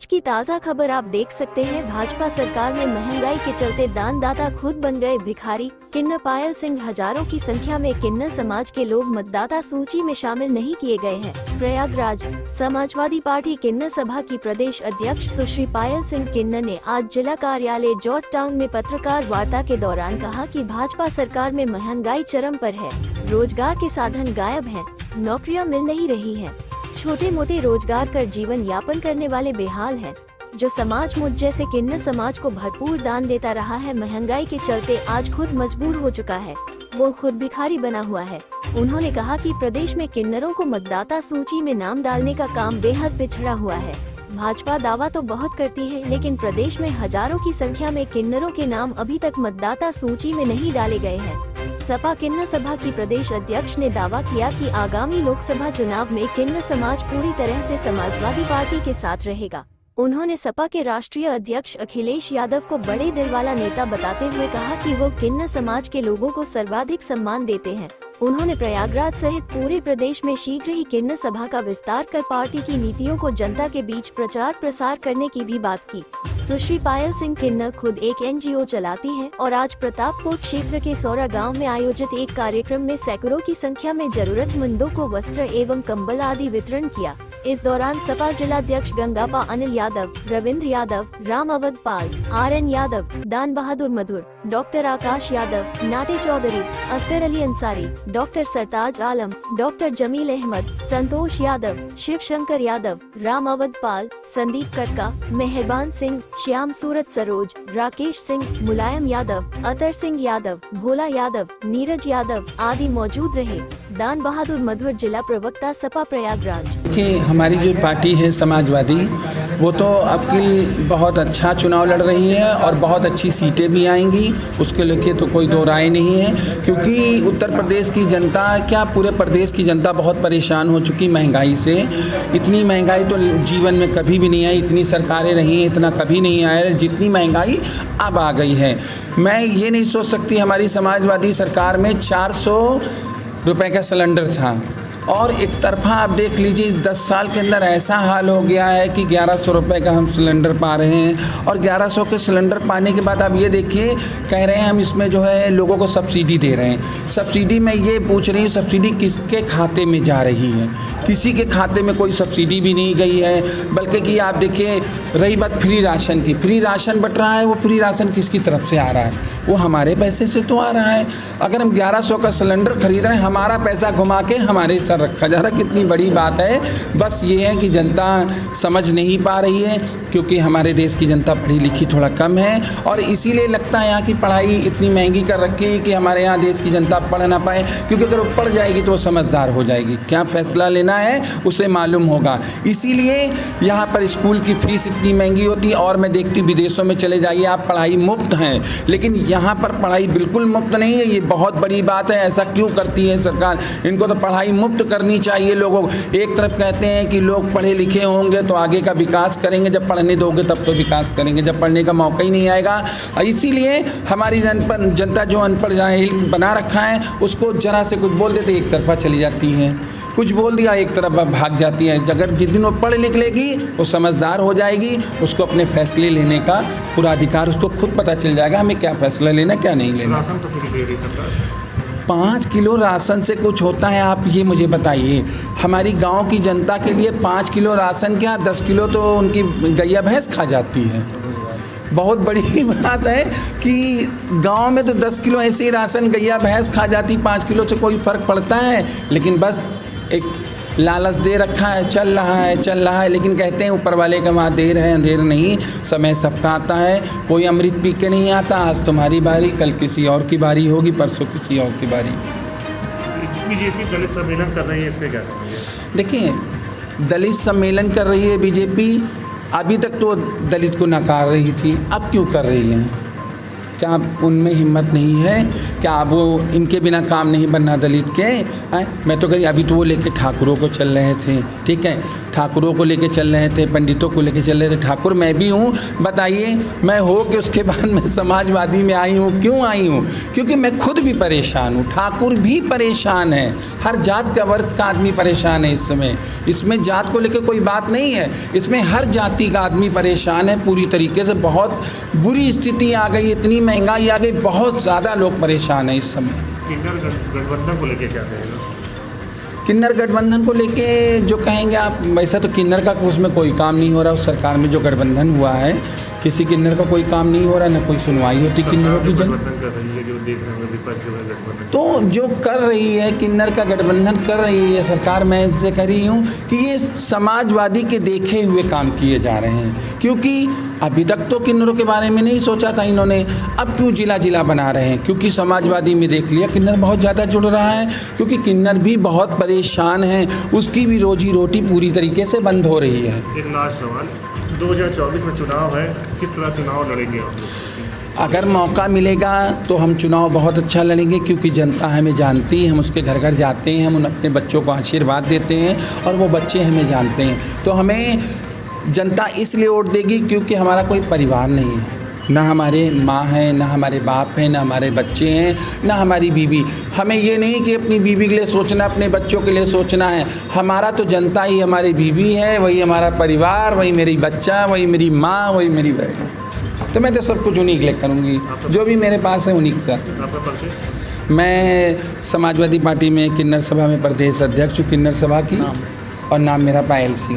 की ताज़ा खबर आप देख सकते हैं। भाजपा सरकार में महंगाई के चलते दानदाता खुद बन गए भिखारी। किन्नर पायल सिंह हजारों की संख्या में किन्नर समाज के लोग मतदाता सूची में शामिल नहीं किए गए हैं। प्रयागराज समाजवादी पार्टी किन्नर सभा की प्रदेश अध्यक्ष सुश्री पायल सिंह किन्नर ने आज जिला कार्यालय जॉर्ज टाउन में पत्रकार वार्ता के दौरान कहा कि भाजपा सरकार में महंगाई चरम पर है, रोजगार के साधन गायब हैं, नौकरियां मिल नहीं रही हैं, छोटे मोटे रोजगार कर जीवन यापन करने वाले बेहाल हैं। जो समाज मुझ जैसे किन्नर समाज को भरपूर दान देता रहा है, महंगाई के चलते आज खुद मजबूर हो चुका है, वो खुद भिखारी बना हुआ है। उन्होंने कहा कि प्रदेश में किन्नरों को मतदाता सूची में नाम डालने का काम बेहद पिछड़ा हुआ है। भाजपा दावा तो बहुत करती है, लेकिन प्रदेश में हजारों की संख्या में किन्नरों के नाम अभी तक मतदाता सूची में नहीं डाले गए हैं। सपा किन्नर सभा की प्रदेश अध्यक्ष ने दावा किया कि आगामी लोकसभा चुनाव में किन्नर समाज पूरी तरह से समाजवादी पार्टी के साथ रहेगा। उन्होंने सपा के राष्ट्रीय अध्यक्ष अखिलेश यादव को बड़े दिल वाला नेता बताते हुए कहा कि वो किन्नर समाज के लोगों को सर्वाधिक सम्मान देते हैं। उन्होंने प्रयागराज सहित पूरे प्रदेश में शीघ्र ही किन्नर सभा का विस्तार कर पार्टी की नीतियों को जनता के बीच प्रचार प्रसार करने की भी बात की। सुश्री पायल सिंह किन्नर खुद एक NGO चलाती है और आज प्रतापपुर क्षेत्र के सौरा गांव में आयोजित एक कार्यक्रम में सैकड़ों की संख्या में जरूरतमंदों को वस्त्र एवं कंबल आदि वितरण किया। इस दौरान सपा जिलाध्यक्ष गंगापा अनिल यादव, रविंद्र यादव, राम अवध पाल, RN यादव, दान बहादुर मधुर, डॉक्टर आकाश यादव, नाटे चौधरी, असगर अली अंसारी, डॉक्टर सरताज आलम, डॉक्टर जमील अहमद, संतोष यादव, शिव शंकर यादव, राम अवध पाल, संदीप कटका, मेहरबान सिंह, श्याम सूरत सरोज, राकेश सिंह, मुलायम यादव, अतर सिंह यादव, भोला यादव, नीरज यादव आदि मौजूद रहे। दान बहादुर मधुर जिला प्रवक्ता सपा प्रयागराज। देखिए, हमारी जो पार्टी है समाजवादी, वो तो अब की बहुत अच्छा चुनाव लड़ रही है और बहुत अच्छी सीटें भी आएंगी, उसके लेके तो कोई दो राय नहीं है। क्योंकि उत्तर प्रदेश की जनता, क्या पूरे प्रदेश की जनता बहुत परेशान हो चुकी महंगाई से। इतनी महंगाई तो जीवन में कभी भी नहीं आई, इतनी सरकारें रही हैं, इतना कभी नहीं आया जितनी महंगाई अब आ गई है। मैं ये नहीं सोच सकती, हमारी समाजवादी सरकार में 400 रुपए का सिलेंडर था और एक तरफा आप देख लीजिए 10 साल के अंदर ऐसा हाल हो गया है कि 1100 रुपये का हम सिलेंडर पा रहे हैं। और 1100 के सिलेंडर पाने के बाद आप ये देखिए, कह रहे हैं हम इसमें जो है लोगों को सब्सिडी दे रहे हैं। सब्सिडी मैं ये पूछ रही हूँ, सब्सिडी किसके खाते में जा रही है? किसी के खाते में कोई सब्सिडी भी नहीं गई है। बल्कि कि आप देखिए, रही बात फ्री राशन की, फ्री राशन बट रहा है, वो फ्री राशन किसकी तरफ से आ रहा है? वो हमारे पैसे से तो आ रहा है। अगर हम 1100 का सिलेंडर खरीद रहे हैं, हमारा पैसा घुमा के हमारे सर रखा जा रहा, कितनी बड़ी बात है। बस ये है कि जनता समझ नहीं पा रही है, क्योंकि हमारे देश की जनता पढ़ी लिखी थोड़ा कम है और इसीलिए लगता है यहाँ की पढ़ाई इतनी महंगी कर रखी है कि हमारे यहाँ देश की जनता पढ़ ना पाए। क्योंकि अगर वो पढ़ जाएगी तो वो समझदार हो जाएगी, क्या फैसला लेना है उसे मालूम होगा। इसीलिए यहाँ पर स्कूल की फीस इतनी महंगी होती है। और मैं देखती हूँ विदेशों में चले जाइए आप, पढ़ाई मुफ्त है, लेकिन यहाँ पर पढ़ाई बिल्कुल मुफ्त नहीं है। ये बहुत बड़ी बात है। ऐसा क्यों करती है सरकार? इनको तो पढ़ाई मुफ्त करनी चाहिए लोगों को। एक तरफ कहते हैं कि लोग पढ़े लिखे होंगे तो आगे का विकास करेंगे, जब पढ़ने दोगे तब तो विकास करेंगे, जब पढ़ने का मौका ही नहीं आएगा। इसीलिए हमारी जनता जो अनपढ़ जाहिल बना रखा है, उसको जरा से कुछ बोल देते एक तरफा चली जाती है, कुछ बोल दिया एक तरफ भाग जाती है। अगर जिस दिन वो पढ़ लिख लेगी, वो समझदार हो जाएगी, उसको अपने फैसले लेने का पूरा अधिकार, उसको खुद पता चल जाएगा हमें क्या फैसला लेना क्या नहीं लेना। 5 किलो राशन से कुछ होता है? आप ये मुझे बताइए। हमारी गांव की जनता के लिए 5 किलो राशन क्या, 10 किलो तो उनकी गैया भैंस खा जाती है। बहुत बड़ी बात है कि गांव में तो 10 किलो ऐसे ही राशन गैया भैंस खा जाती, 5 किलो से कोई फ़र्क पड़ता है? लेकिन बस एक लालच दे रखा है, चल रहा है। लेकिन कहते हैं ऊपर वाले का वहाँ देर है अंधेर नहीं, समय सबका आता है। कोई अमृत पी के नहीं आता। आज तुम्हारी बारी, कल किसी और की बारी होगी, परसों किसी और की बारी। बीजेपी दलित सम्मेलन कर रही है, इस पर क्या? देखिए, दलित सम्मेलन कर रही है बीजेपी। अभी तक तो दलित को नकार रही थी, अब क्यों कर रही है? क्या उनमें हिम्मत नहीं है? क्या वो इनके बिना काम नहीं बनना दलित के? मैं तो कहीं अभी तो वो लेके ठाकुरों को चल रहे थे, ठीक है, ठाकुरों को लेके चल रहे थे, पंडितों को लेके चल रहे थे। ठाकुर मैं भी हूँ, बताइए, मैं हो के उसके बाद मैं समाजवादी में आई हूँ। क्यों आई हूँ? क्योंकि मैं खुद भी परेशान हूँ, ठाकुर भी परेशान है, हर जात का वर्ग का आदमी परेशान है इस समय। इसमें जात को लेकर कोई बात नहीं है, इसमें हर जाति का आदमी परेशान है पूरी तरीके से। बहुत बुरी स्थिति आ गई, इतनी महंगाई आ गई, बहुत ज़्यादा लोग परेशान हैं इस समय। किन्नर गठबंधन को लेके क्या कहेगा? किन्नर गठबंधन को लेके जो कहेंगे आप, वैसा तो किन्नर का उसमें कोई काम नहीं हो रहा। उस सरकार में जो गठबंधन हुआ है, किसी किन्नर का कोई काम नहीं हो रहा, ना कोई सुनवाई होती किन्नरों की। गठबंधन कर रही है, जो देख रहे हैं विपक्ष जो है गठबंधन, तो जो कर रही है, किन्नर का गठबंधन कर रही है सरकार, मैं इससे कर रही हूँ कि ये समाजवादी के देखे हुए काम किए जा रहे हैं। क्योंकि अभी तक तो किन्नरों के बारे में नहीं सोचा था इन्होंने, अब क्यों जिला जिला बना रहे हैं? क्योंकि समाजवादी में देख लिया किन्नर बहुत ज़्यादा जुड़ रहा है, क्योंकि किन्नर भी बहुत परेशान है, उसकी भी रोजी रोटी पूरी तरीके से बंद हो रही है। एक लास्ट सवाल, 2024 में चुनाव है, किस तरह चुनाव लड़ेंगे आप लोग? अगर मौका मिलेगा तो हम चुनाव बहुत अच्छा लड़ेंगे, क्योंकि जनता हमें जानती है, हम उसके घर घर जाते हैं, हम उन अपने बच्चों को आशीर्वाद देते हैं और वो बच्चे हमें जानते हैं। तो हमें जनता इसलिए वोट देगी क्योंकि हमारा कोई परिवार नहीं है, ना हमारे माँ हैं, ना हमारे बाप हैं, ना हमारे बच्चे हैं, ना हमारी बीवी। हमें ये नहीं कि अपनी बीवी के लिए सोचना, अपने बच्चों के लिए सोचना है। हमारा तो जनता ही हमारी बीवी है, वही हमारा परिवार, वही मेरी बच्चा, वही मेरी माँ, वही मेरी बहन। तो मैं तो सब कुछ उन्हीं के लिए करूँगी, जो भी मेरे पास है उन्हीं के साथ। आपका परिचय? मैं समाजवादी पार्टी में किन्नर सभा में प्रदेश अध्यक्ष हूँ, किन्नर सभा की, और नाम मेरा पायल सिंह।